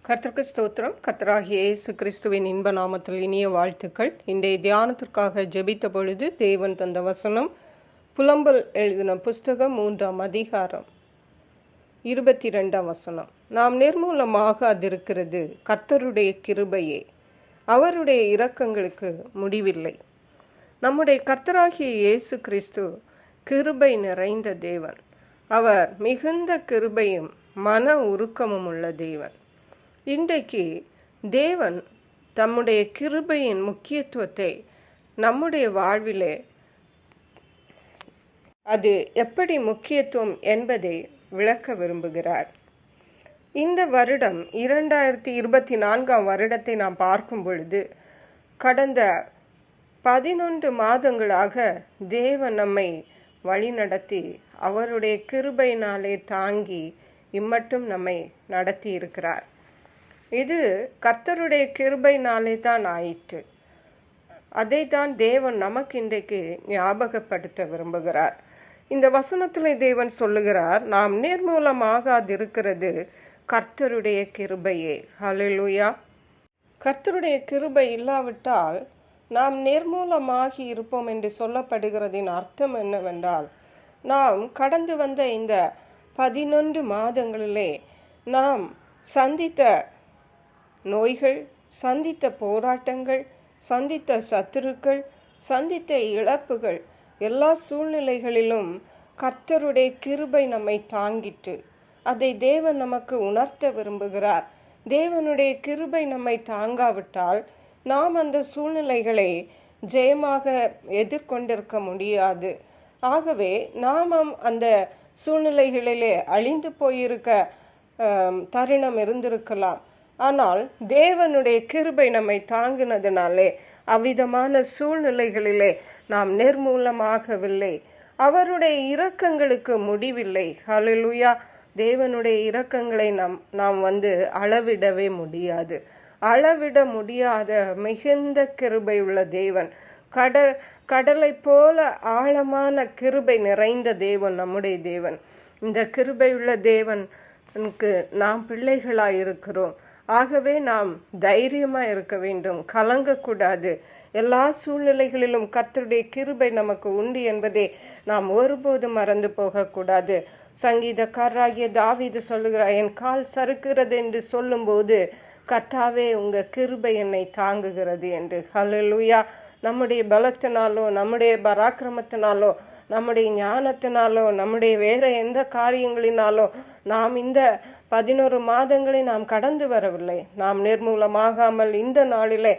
கர்த்தருக்கு ஸ்தோத்திரம். கர்த்தராகிய இயேசு கிறிஸ்துவின் இன்ப நாமத்தில் இனிய வாழ்த்துக்கள். இன்றைய தியானத்திற்காக ஜெபித்த பொழுது தேவன் தந்த வசனம் புலம்பல் எழுதின புஸ்தகம் 3ஆம் அதிகாரம் 22ஆம் வசனம். நாம் நிர்மூலமாகாதிருக்கிறது கர்த்தருடைய கிருபையே, அவருடைய இரக்கங்களுக்கு முடிவில்லை. நம்முடைய கர்த்தராகிய இயேசு கிறிஸ்து கிருபை நிறைந்த தேவன். அவர் மிகுந்த கிருபையும் மன உருக்கமும் உள்ள தேவன். இன்றைக்கு தேவன் தம்முடைய கிருபையின் முக்கியத்துவத்தை நம்முடைய வாழ்விலே அது எப்படி முக்கியத்துவம் என்பதை விளக்க விரும்புகிறார். இந்த வருடம் 2024ஆம் வருடத்தை நாம் பார்க்கும் பொழுது கடந்த 11 மாதங்களாக தேவன் நம்மை வழிநடத்தி அவருடைய கிருபையினாலே தாங்கி இம்மட்டும் நம்மை நடத்தி இருக்கிறார். இது கர்த்தருடைய கிருபையினாலே தான் ஆயிற்று. அதை தான் தேவன் நமக்கு இன்றைக்கு ஞாபகப்படுத்த விரும்புகிறார். இந்த வசனத்தில் தேவன் சொல்லுகிறார், நாம் நிர்மூலமாகாதிருக்கிறது கர்த்தருடைய கிருபையே. ஹல்லேலூயா. கர்த்தருடைய கிருபை இல்லாவிட்டால் நாம் நிர்மூலமாகி இருப்போம் என்று சொல்லப்படுகிறதின் அர்த்தம் என்னவென்றால், நாம் கடந்து வந்த இந்த 11 மாதங்களிலே நாம் சந்தித்த நோய்கள், சந்தித்த போராட்டங்கள், சந்தித்த சத்துருக்கள், சந்தித்த இழப்புகள், எல்லா சூழ்நிலைகளிலும் கர்த்தருடைய கிருபை நம்மை தாங்கிட்டு அதை தேவன் நமக்கு உணர்த்த விரும்புகிறார். தேவனுடைய கிருபை நம்மை தாங்காவிட்டால் நாம் அந்த சூழ்நிலைகளை ஜெயமாக எதிர்கொண்டிருக்க முடியாது. ஆகவே நாம் அந்த சூழ்நிலைகளிலே அழிந்து போயிருக்க தருணம் இருந்திருக்கலாம். ஆனால் தேவனுடைய கிருபை நம்மை தாங்கினதினாலே அவ்விதமான சூழ்நிலைகளிலே நாம் நிர்மூலமாகவில்லை. அவருடைய இரக்கங்களுக்கு முடிவில்லை. ஹல்லேலூயா. தேவனுடைய இரக்கங்களை நாம் அளவிடவே முடியாது. அளவிட முடியாத மிகுந்த கிருபை உள்ள தேவன். கடலை போல ஆழமான கிருபை நிறைந்த தேவன் நம்முடைய தேவன். இந்த கிருபை உள்ள தேவனுக்கு நாம் பிள்ளைகளாய் இருக்கிறோம். ஆகவே நாம் தைரியமாக இருக்க வேண்டும், கலங்கக்கூடாது. எல்லா சூழ்நிலைகளிலும் கர்த்தருடைய கிருபை நமக்கு உண்டு என்பதை நாம் ஒருபோதும் மறந்து போகக்கூடாது. சங்கீதக்காரராகிய தாவீது சொல்லுகிறார், என் கால் சறுக்கிறது என்று சொல்லும்போது கர்த்தாவே உங்கள் கிருபை என்னை தாங்குகிறது என்று. ஹல்லேலூயா. நம்முடைய பலத்தினாலோ, நம்முடைய பராக்கிரமத்தினாலோ, நம்முடைய ஞானத்தினாலோ, நம்முடைய வேறு எந்த காரியங்களினாலோ நாம் இந்த 11 மாதங்களை நாம் கடந்து வரவில்லை. நாம் நிர்மூலமாகாமல் இந்த நாளிலே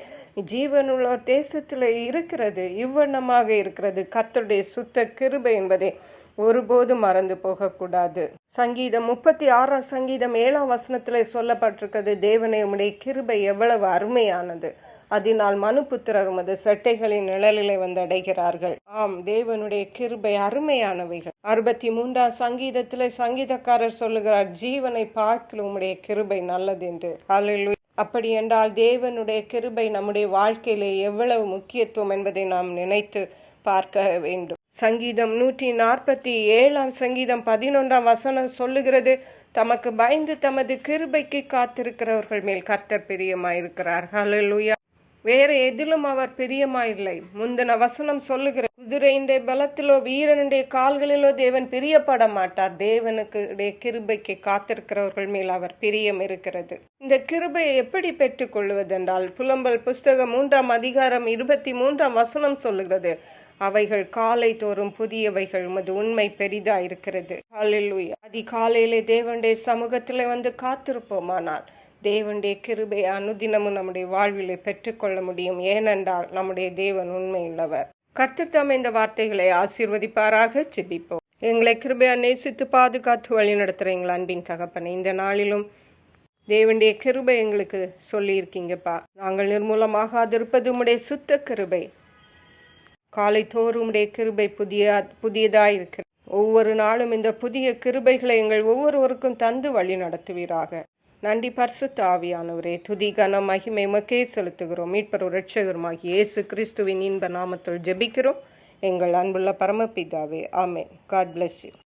ஜீவனுள்ள தேசத்தில் இருக்கிறது, இவ்வண்ணமாக இருக்கிறது கர்த்தருடைய சுத்த கிருபை என்பதை ஒருபோதும் மறந்து போகக்கூடாது. சங்கீதம் 36ஆம் சங்கீதம் 7ஆம் வசனத்தில் சொல்லப்பட்டிருக்கிறது, தேவனே உம்முடைய கிருபை எவ்வளவு அருமையானது, அதனால் மனுபுத்திரர் உமது செட்டைகளின் நிழலிலே அடைகிறார்கள். ஆம், தேவனுடைய கிருபை அருமையானவைகள். 63ஆம் சங்கீதத்திலே சங்கீதக்காரர் சொல்லுகிறார், ஜீவனை பார்க்கல உம்முடைய கிருபை நல்லது என்று. ஹல்லேலூயா. அப்படி என்றால் தேவனுடைய கிருபை நம்முடைய வாழ்க்கையிலே எவ்வளவு முக்கியத்துவம் என்பதை நாம் நினைத்து பார்க்க வேண்டும். சங்கீதம் 147ஆம் சங்கீதம் 11ஆம் வசனம் சொல்லுகிறது, தமக்கு பயந்து தமது கிருபைக்கு காத்திருக்கிறவர்கள் மேல் கர்த்தர் பிரியமாயிருக்கிறார். ஹல்லேலூயா. வேறு எதிலும் அவர் பிரியமாயில்லை. முந்தின வசனம் சொல்லுகிற, குதிரையினுடைய பலத்திலோ வீரனுடைய கால்களிலோ தேவன் பிரியப்பட மாட்டார். தேவனுக்கு கிருபைக்கு காத்திருக்கிறவர்கள் மேல் அவர் பிரியம் இருக்கிறது. இந்த கிருபையை எப்படி பெற்றுக் கொள்வதென்றால், புலம்பல் புஸ்தகம் 3ஆம் அதிகாரம் 23ஆம் வசனம் சொல்லுகிறது, அவைகள் காலை தோறும் புதியவைகள், உமது உண்மை பெரிதா இருக்கிறது. ஹல்லேலூயா. அதிகாலையிலே தேவனுடைய சமூகத்தில் காத்திருப்போமானால் தேவனுடைய கிருபை அனுதினமும் நம்முடைய வாழ்விலை பெற்றுக்கொள்ள முடியும். ஏனென்றால் நம்முடைய தேவன் உண்மையுள்ளவர். கர்த்தர் தாமே இந்த வார்த்தைகளை ஆசீர்வதிப்பாராக. ஜெபிப்போம். எங்களை கிருபையா நேசித்து பாதுகாத்து வழி நடத்துகிற எங்கள் அன்பின் தகப்பனை, இந்த நாளிலும் தேவனுடைய கிருபை எங்களுக்கு சொல்லியிருக்கீங்கப்பா. நாங்கள் நிர்மூலமாகாதிருப்பது உம்முடைய சுத்த கிருபை. காலை தோறும் உம்முடைய கிருபை புதியதாக இருக்கிறது. ஒவ்வொரு நாளும் இந்த புதிய கிருபைகளை எங்கள் ஒவ்வொருவருக்கும் தந்து வழி நடத்துவீராக. நன்றி பரிசுத்த ஆவியானவரே. துதி கனம் மகிமை உமக்கே செலுத்துகிறோம். மீட்பர் இரட்சகருமாகிய இயேசு கிறிஸ்துவின் இன்ப நாமத்தில் ஜெபிக்கிறோம் எங்கள் அன்புள்ள பரமபிதாவே. ஆமென். God bless you.